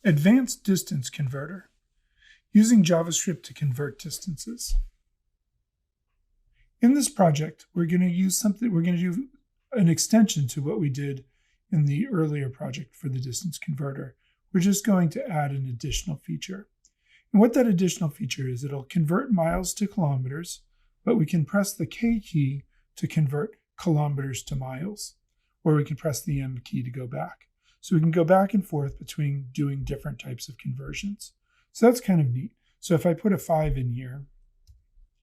Advanced distance converter, using JavaScript to convert distances. In this project, we're going to do an extension to what we did in the earlier project for the distance converter. We're just going to add an additional feature. And what that additional feature is, it'll convert miles to kilometers, but we can press the K key to convert kilometers to miles, or we can press the M key to go back. So we can go back and forth between doing different types of conversions. So that's kind of neat. So if I put a 5 in here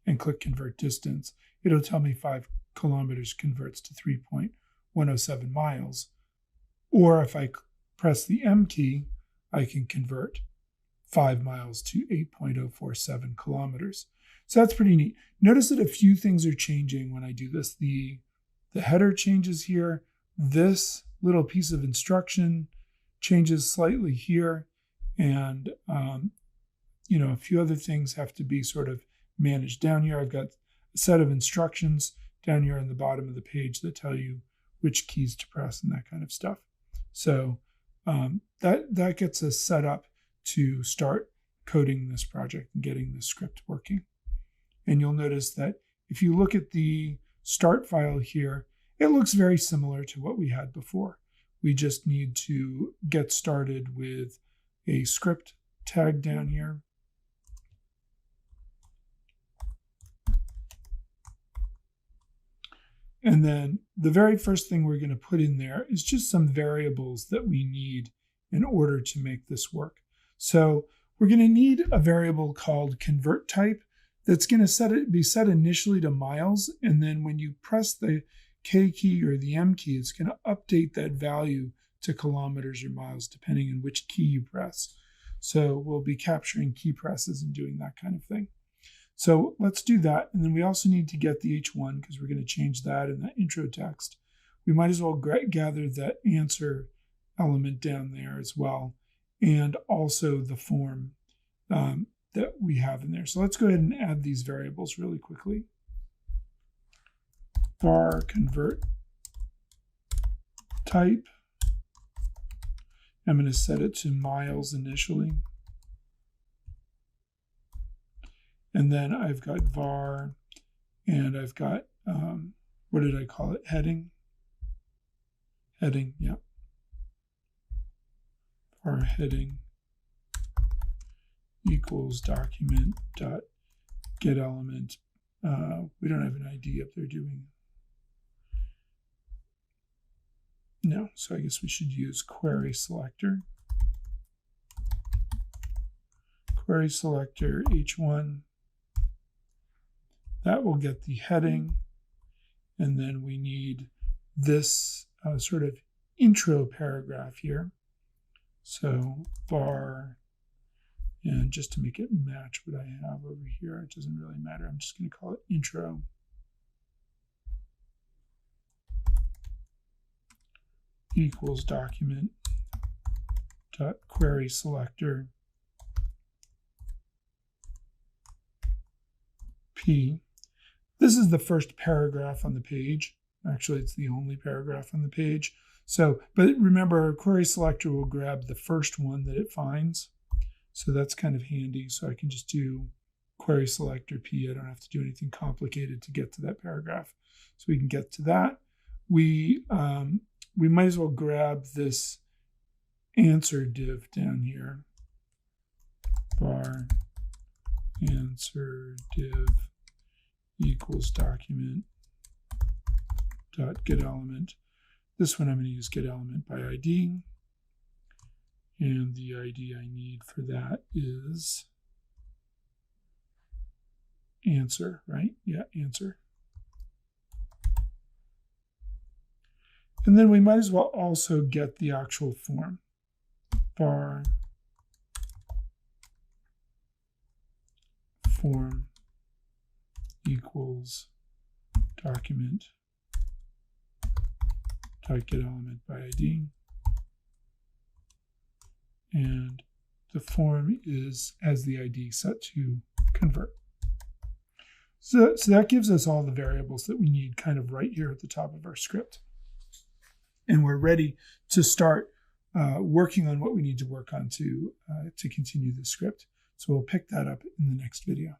and click convert distance, it'll tell me 5 kilometers converts to 3.107 miles. Or if I press the M key, I can convert 5 miles to 8.047 kilometers. So that's pretty neat. Notice that a few things are changing when I do this. The header changes here. This little piece of instruction changes slightly here. And, a few other things have to be sort of managed. Down here, I've got a set of instructions down here on the bottom of the page that tell you which keys to press and that kind of stuff. So that gets us set up to start coding this project and getting the script working. And you'll notice that if you look at the start file here, it looks very similar to what we had before. We just need to get started with a script tag down here. And then the very first thing we're going to put in there is just some variables that we need in order to make this work. So we're going to need a variable called convert type that's going to be set initially to miles. And then when you press the K key or the M key, it's going to update that value to kilometers or miles, depending on which key you press. So we'll be capturing key presses and doing that kind of thing. So let's do that. And then we also need to get the H1 because we're going to change that in that intro text. We might as well gather that answer element down there as well, and also the form that we have in there. So let's go ahead and add these variables really quickly. Var convert type. I'm going to set it to miles initially. And then I've got var, and I've got, what did I call it? Heading. Heading, yeah. Var heading equals document dot get element. We don't have an ID up there, do we? No, so I guess we should use query selector. Query selector H1. That will get the heading. And then we need this sort of intro paragraph here. So var, and just to make it match what I have over here, it doesn't really matter. I'm just going to call it intro. Equals document dot query selector P. This is the first paragraph on the page. Actually, it's the only paragraph on the page. So, but remember, query selector will grab the first one that it finds. So that's kind of handy. So I can just do query selector P. I don't have to do anything complicated to get to that paragraph. So we can get to that. We might as well grab this answer div down here. Var answer div equals document dot get element. This one I'm going to use get element by ID. And the ID I need for that is answer, right? Yeah, answer. And then we might as well also get the actual form. Var form equals document dot get element by ID. And the form has the ID set to convert. So that gives us all the variables that we need kind of right here at the top of our script. And we're ready to start working on what we need to work on to continue the script. So we'll pick that up in the next video.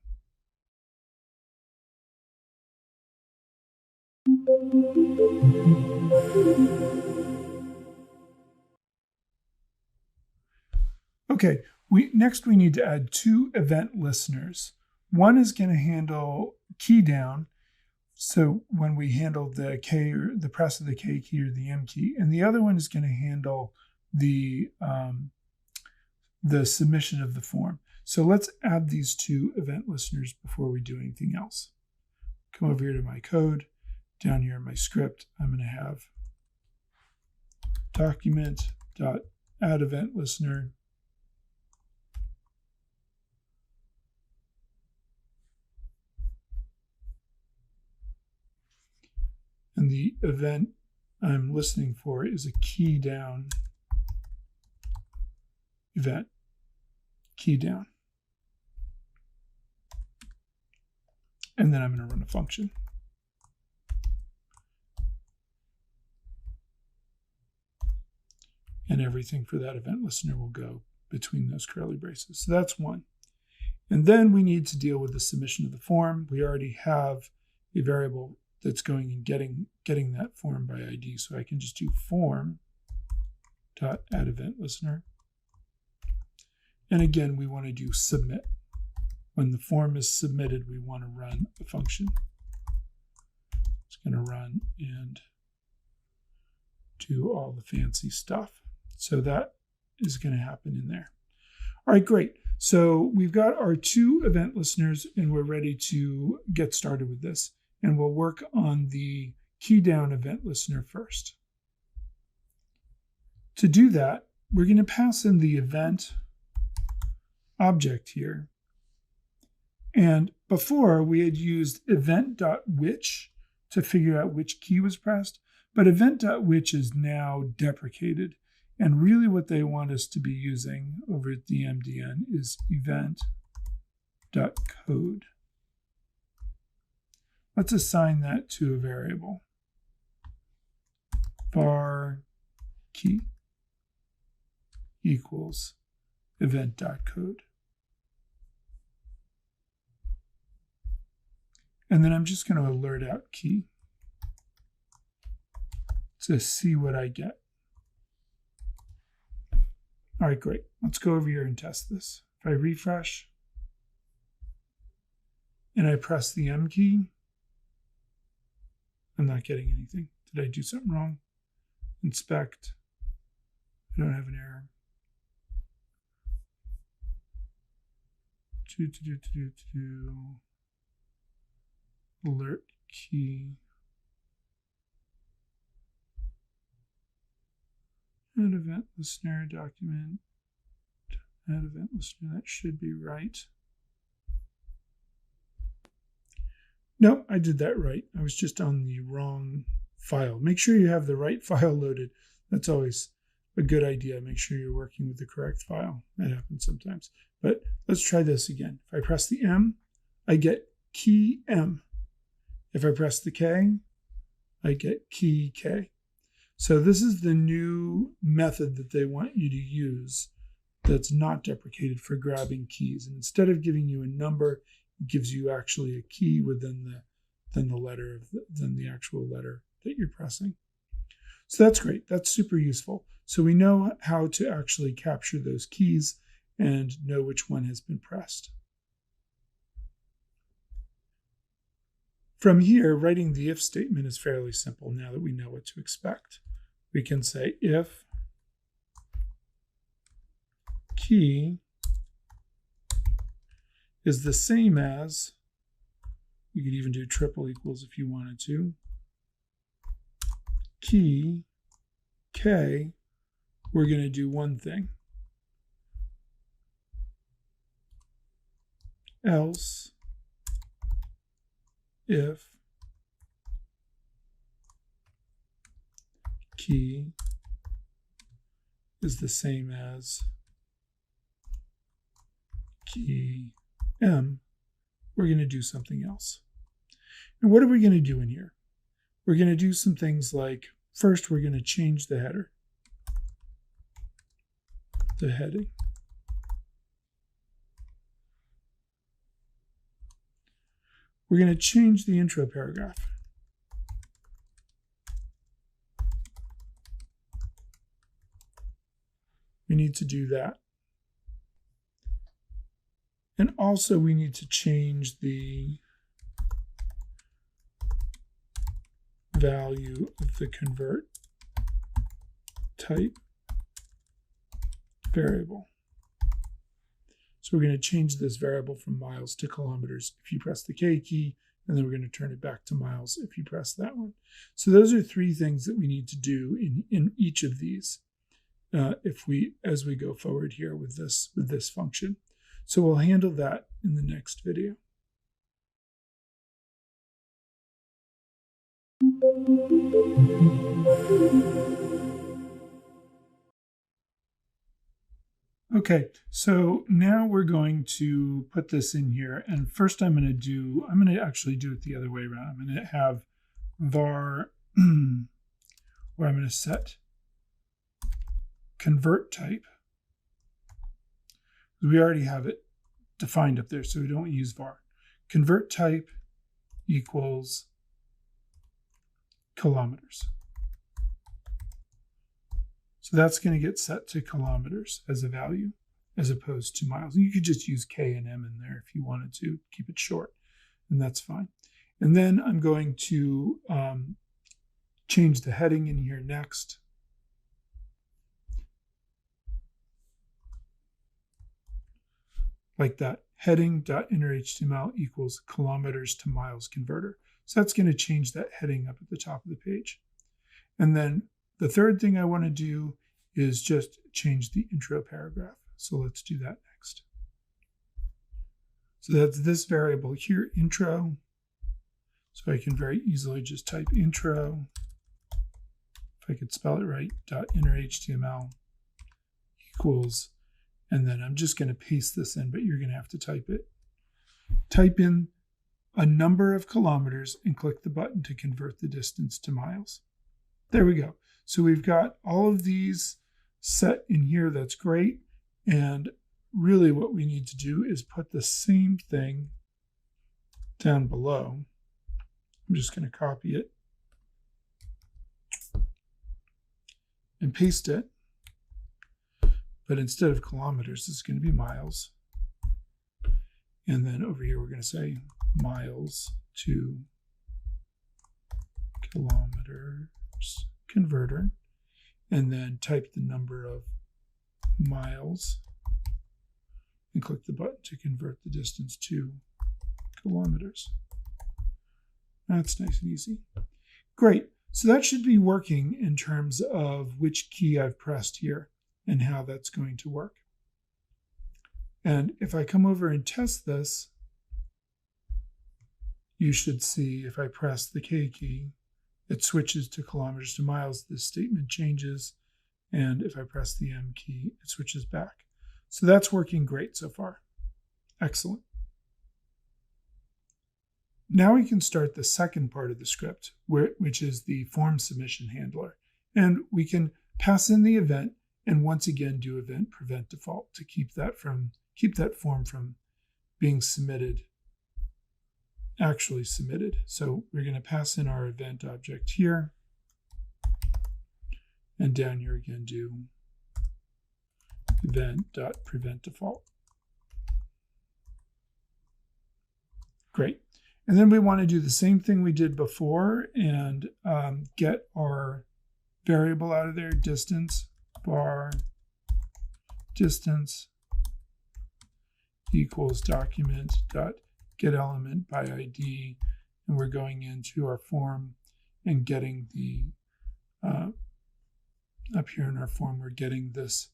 Okay, next we need to add 2 event listeners. One is going to handle key down, so when we handle the K or the press of the K key or the M key, and the other one is going to handle the submission of the form. So let's add these 2 event listeners before we do anything else. Come over here to my code. Down here in my script, I'm going to have document.addEventListener. And the event I'm listening for is a key down event, key down. And then I'm going to run a function. And everything for that event listener will go between those curly braces. So that's one. And then we need to deal with the submission of the form. We already have a variable that's going and getting that form by ID. So I can just do form.addEventListener. And again, we want to do submit. When the form is submitted, we want to run a function. It's going to run and do all the fancy stuff. So that is going to happen in there. All right, great. So we've got our 2 event listeners and we're ready to get started with this. And we'll work on the key down event listener first. To do that, we're going to pass in the event object here. And before we had used event.which to figure out which key was pressed, but event.which is now deprecated. And really what they want us to be using over at the MDN is event.code. Let's assign that to a variable. Var key equals event.code. And then I'm just going to alert out key to see what I get. All right, great. Let's go over here and test this. If I refresh and I press the M key, I'm not getting anything. Did I do something wrong? Inspect. I don't have an error. Alert key. Add event listener document. Add event listener. That should be right. No, I did that right. I was just on the wrong file. Make sure you have the right file loaded. That's always a good idea. Make sure you're working with the correct file. That happens sometimes. But let's try this again. If I press the M, I get key M. If I press the K, I get key K. So this is the new method that they want you to use that's not deprecated for grabbing keys. And instead of giving you a number, it gives you actually a key within the actual letter that you're pressing. So that's great. That's super useful. So we know how to actually capture those keys and know which one has been pressed. From here, writing the if statement is fairly simple now that we know what to expect. We can say if key is the same as, you could even do triple equals if you wanted to, key K, we're going to do one thing. Else, if key is the same as key M, we're going to do something else. And what are we going to do in here? We're going to do some things like, first, we're going to change the header. the heading. We're going to change the intro paragraph. We need to do that. And also we need to change the value of the convert type variable. So we're going to change this variable from miles to kilometers if you press the K key, and then we're going to turn it back to miles if you press that one. So those are three things that we need to do in each of these as we go forward here with this function. So we'll handle that in the next video. Okay, so now we're going to put this in here, and first I'm going to actually do it the other way around. I'm going to have var where I'm going to set convert type. We already have it defined up there, so we don't use var. Convert type equals kilometers. So that's going to get set to kilometers as a value, as opposed to miles. And you could just use K and M in there if you wanted to keep it short, and that's fine. And then I'm going to change the heading in here next. Like that, heading.innerHTML equals kilometers to miles converter. So that's going to change that heading up at the top of the page. And then the third thing I want to do is just change the intro paragraph. So let's do that next. So that's this variable here, intro. So I can very easily just type intro, if I could spell it right, .innerHTML equals, and then I'm just going to paste this in, but you're going to have to type it. Type in a number of kilometers and click the button to convert the distance to miles. There we go. So we've got all of these set in here. That's great. And really what we need to do is put the same thing down below. I'm just going to copy it and paste it. But instead of kilometers, it's going to be miles. And then over here, we're going to say miles to kilometers converter, and then type the number of miles and click the button to convert the distance to kilometers. That's nice and easy. Great. So that should be working in terms of which key I've pressed here and how that's going to work. And if I come over and test this, you should see if I press the K key, it switches to kilometers to miles. This statement changes. And if I press the M key, it switches back. So that's working great so far. Excellent. Now we can start the second part of the script, which is the form submission handler. And we can pass in the event and once again do event prevent default to keep that form from being submitted, actually submitted. So we're going to pass in our event object here. And down here again, do event.prevent default. Great. And then we want to do the same thing we did before and get our variable out of there, distance, var distance equals document.getElement by ID. And we're going into our form and getting the, up here in our form, we're getting this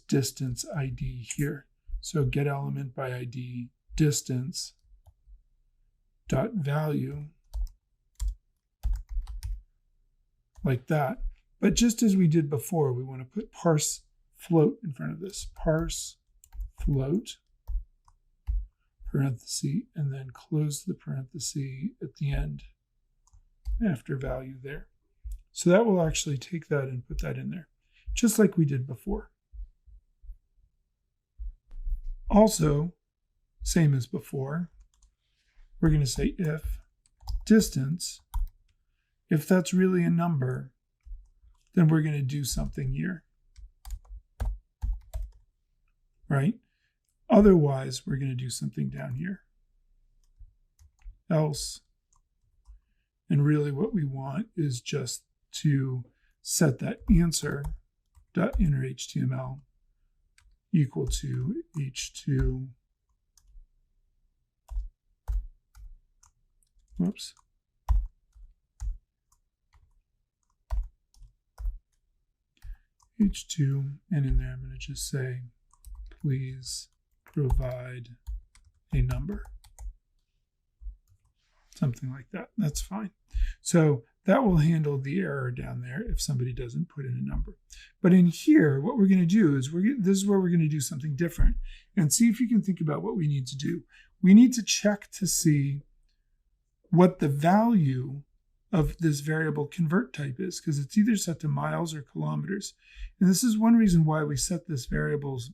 distance ID here. So getElement by ID distance dot value, like that. But just as we did before, we want to put parse float in front of this. Parse float, parenthesis, and then close the parenthesis at the end after value there. So that will actually take that and put that in there, just like we did before. Also, same as before, we're going to say if distance, if that's really a number, then we're going to do something here, right? Otherwise, we're going to do something down here. Else, and really what we want is just to set that answer.innerHTML equal to h2, whoops, h2, and in there I'm going to just say, please provide a number. Something like that. That's fine. So that will handle the error down there if somebody doesn't put in a number. But in here, what we're going to do is, this is where we're going to do something different and see if you can think about what we need to do. We need to check to see what the value of this variable convert type is, because it's either set to miles or kilometers. And this is one reason why we set this variables,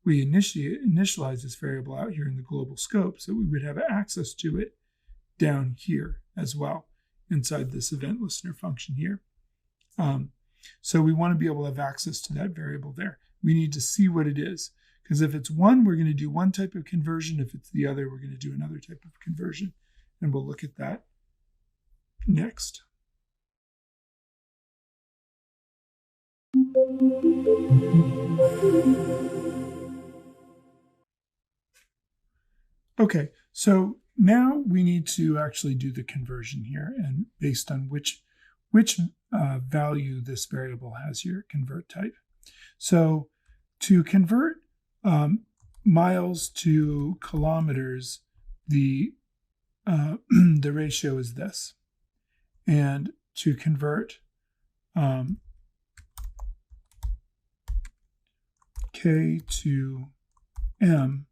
we initialize this variable out here in the global scope so we would have access to it down here as well inside this event listener function here. So we want to be able to have access to that variable there. We need to see what it is, because if it's one, we're going to do one type of conversion. If it's the other, we're going to do another type of conversion. And we'll look at that next. Okay, so now we need to actually do the conversion here, and based on which value this variable has here, convert type. So to convert miles to kilometers, the ratio is this. And to convert K to M,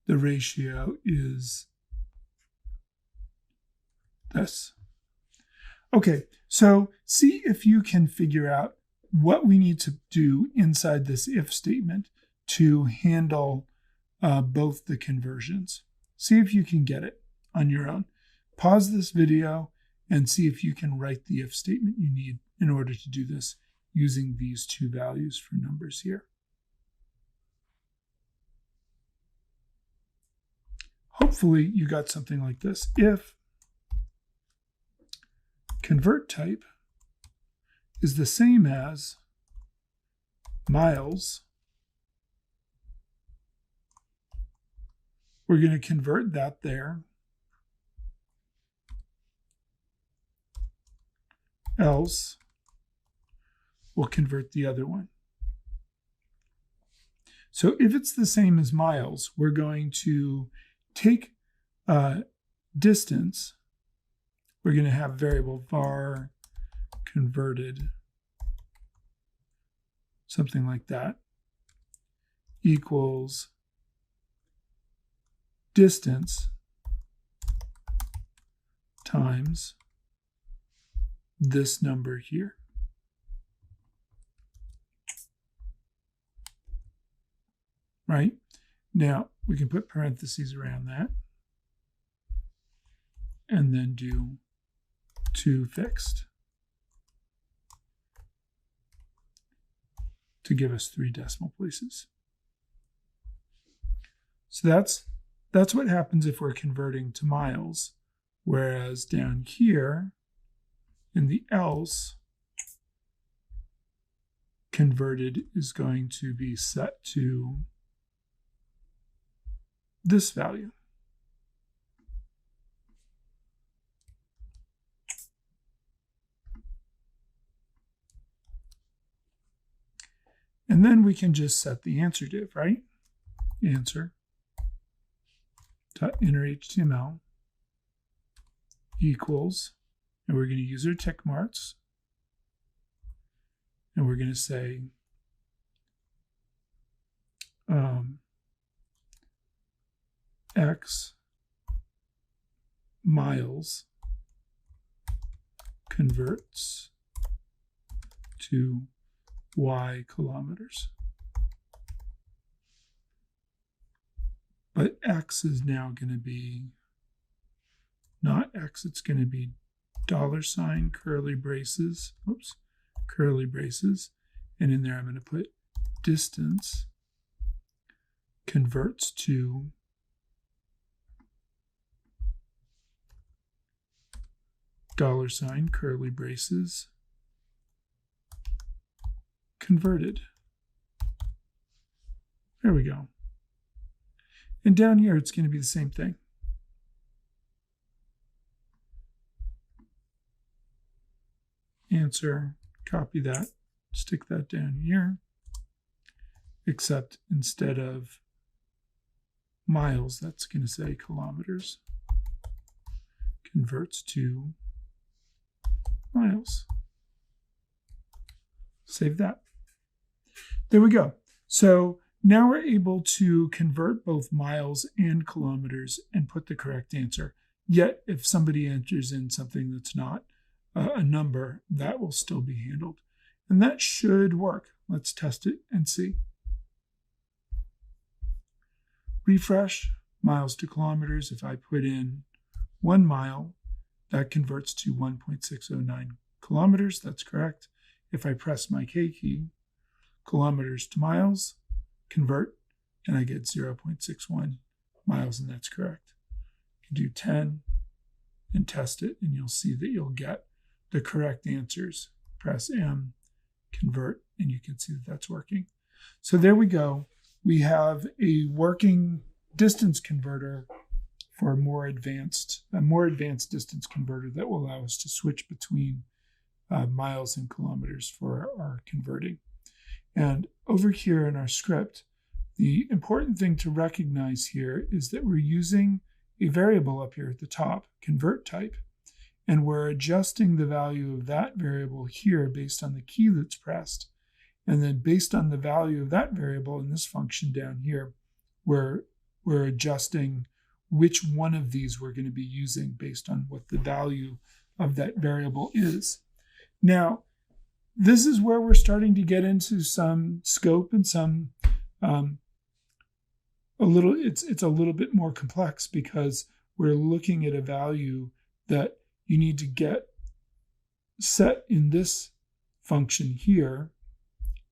the ratio is this. Okay, so see if you can figure out what we need to do inside this if statement to handle both the conversions. See if you can get it on your own. Pause this video and see if you can write the if statement you need in order to do this using these two values for numbers here. Hopefully you got something like this. If convert type is the same as miles, we're going to convert that there. Else, we'll convert the other one. So if it's the same as miles, we're going to take distance. We're going to have variable var converted, something like that, equals distance times this number here. Right? Now, we can put parentheses around that and then do 2 fixed to give us 3 decimal places. So that's what happens if we're converting to miles, whereas down here in the else, converted is going to be set to this value. And then we can just set the answer div, right? Answer.innerHTML equals, and we're going to use our tick marks, and we're going to say X miles converts to Y kilometers. but X is now going to be not X, it's going to be $, curly braces, oops, curly braces, and in there I'm going to put distance converts to $, curly braces, converted. There we go. And down here, it's going to be the same thing. Answer, copy that, stick that down here, except instead of miles, that's going to say kilometers. Converts to miles. Save that. There we go. So now we're able to convert both miles and kilometers and put the correct answer. Yet, if somebody enters in something that's not a number, that will still be handled. And that should work. Let's test it and see. Refresh, miles to kilometers. If I put in 1 mile, that converts to 1.609 kilometers. That's correct. If I press my K key, kilometers to miles, convert, and I get 0.61 miles, and that's correct. You can do 10 and test it, and you'll see that you'll get the correct answers. Press M, convert, and you can see that that's working. So there we go. We have a working distance converter for a more advanced distance converter that will allow us to switch between miles and kilometers for our converting. And over here in our script, the important thing to recognize here is that we're using a variable up here at the top, convert type, and we're adjusting the value of that variable here based on the key that's pressed. And then based on the value of that variable in this function down here, we're adjusting which one of these we're going to be using based on what the value of that variable is. Now, this is where we're starting to get into some scope and some it's a little bit more complex, because we're looking at a value that you need to get set in this function here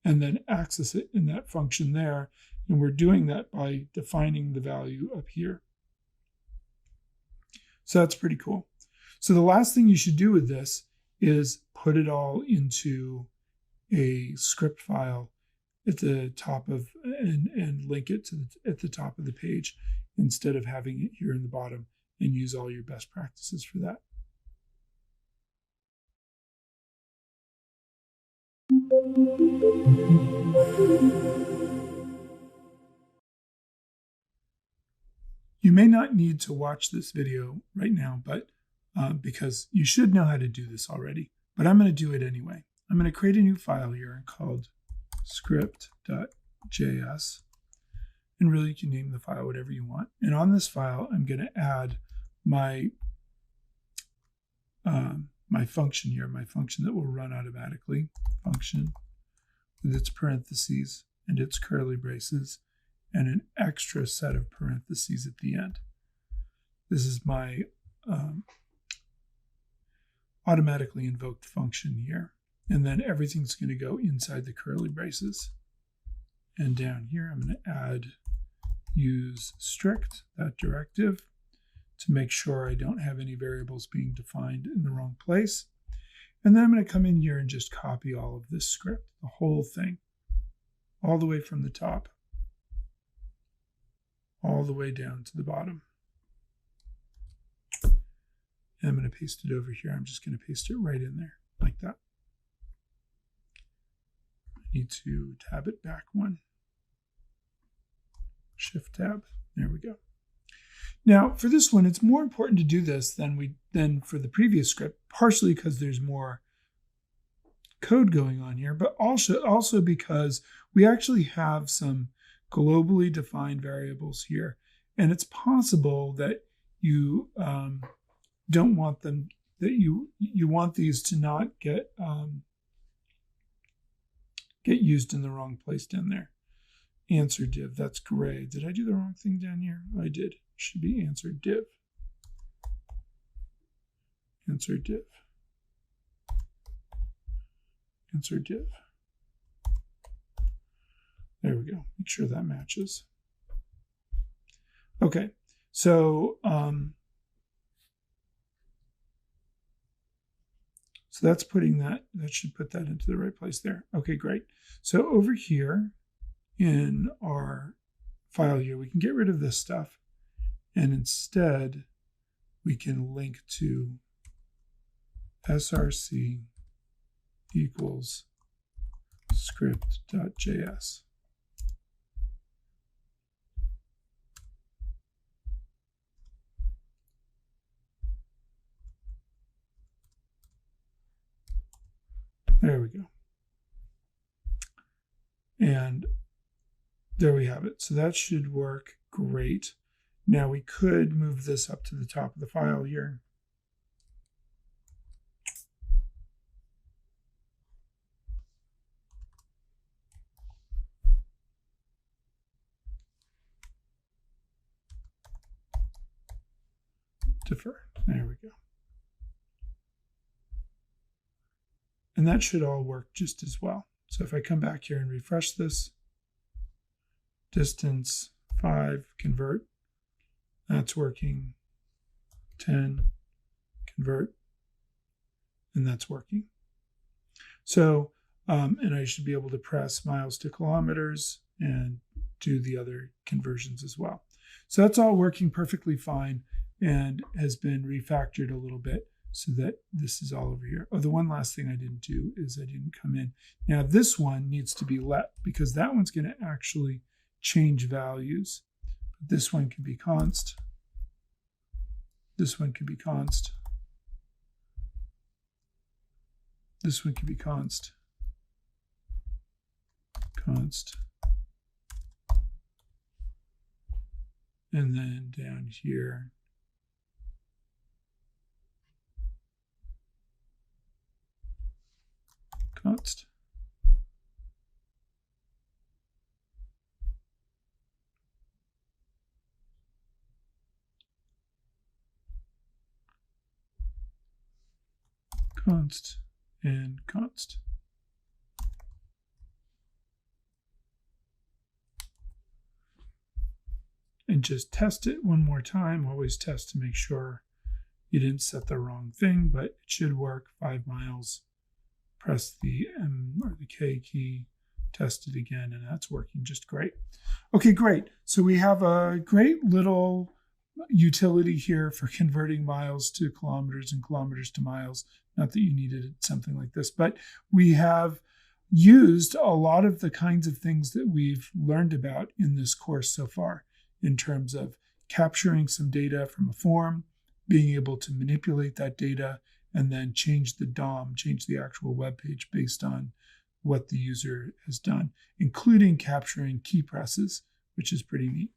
and then access it in that function there. And we're doing that by defining the value up here. So that's pretty cool. So the last thing you should do with this is put it all into a script file at the top of and link it to at the top of the page instead of having it here in the bottom, and use all your best practices for that. You may not need to watch this video right now, but because you should know how to do this already, but I'm going to do it anyway. I'm going to create a new file here called script.js, and really you can name the file whatever you want. And on this file, I'm going to add my my function here, my function that will run automatically, function with its parentheses and its curly braces, and an extra set of parentheses at the end. This is my automatically invoked function here. And then everything's going to go inside the curly braces. And down here, I'm going to add use strict, that directive, to make sure I don't have any variables being defined in the wrong place. And then I'm going to come in here and just copy all of this script, the whole thing, all the way from the top, all the way down to the bottom. And I'm going to paste it over here. I'm just going to paste it right in there, like that. I need to tab it back one. Shift tab. There we go. Now, for this one, it's more important to do this than for the previous script, partially because there's more code going on here, but also because we actually have some globally defined variables here. And it's possible that you don't want them, that you want these to not get used in the wrong place down there. answer div. That's gray. Did I do the wrong thing down here? I did. Should be answer div. Answer div. Answer div. There we go. Make sure that matches. Okay, so so that's putting that should put that into the right place there. Okay, great. So over here in our file here, we can get rid of this stuff, and instead we can link to src equals script.js. There we go. And there we have it. So that should work great. Now we could move this up to the top of the file here. Defer. There we go. And that should all work just as well. So if I come back here and refresh this, distance 5, convert, that's working. 10, convert, and that's working. So, and I should be able to press miles to kilometers and do the other conversions as well. So that's all working perfectly fine and has been refactored a little bit so that this is all over here. Oh, the one last thing I didn't do is I didn't come in. Now this one needs to be let because that one's going to actually change values. This one can be const. This one can be const. This one can be const. Const. And then down here, const. Const and const. And just test it one more time. Always test to make sure you didn't set the wrong thing, but it should work. 5 miles. Press the M or the K key, test it again, and that's working just great. Okay, great. So we have a great little utility here for converting miles to kilometers and kilometers to miles. Not that you needed something like this, but we have used a lot of the kinds of things that we've learned about in this course so far in terms of capturing some data from a form, being able to manipulate that data, and then change the DOM, change the actual web page based on what the user has done, including capturing key presses, which is pretty neat.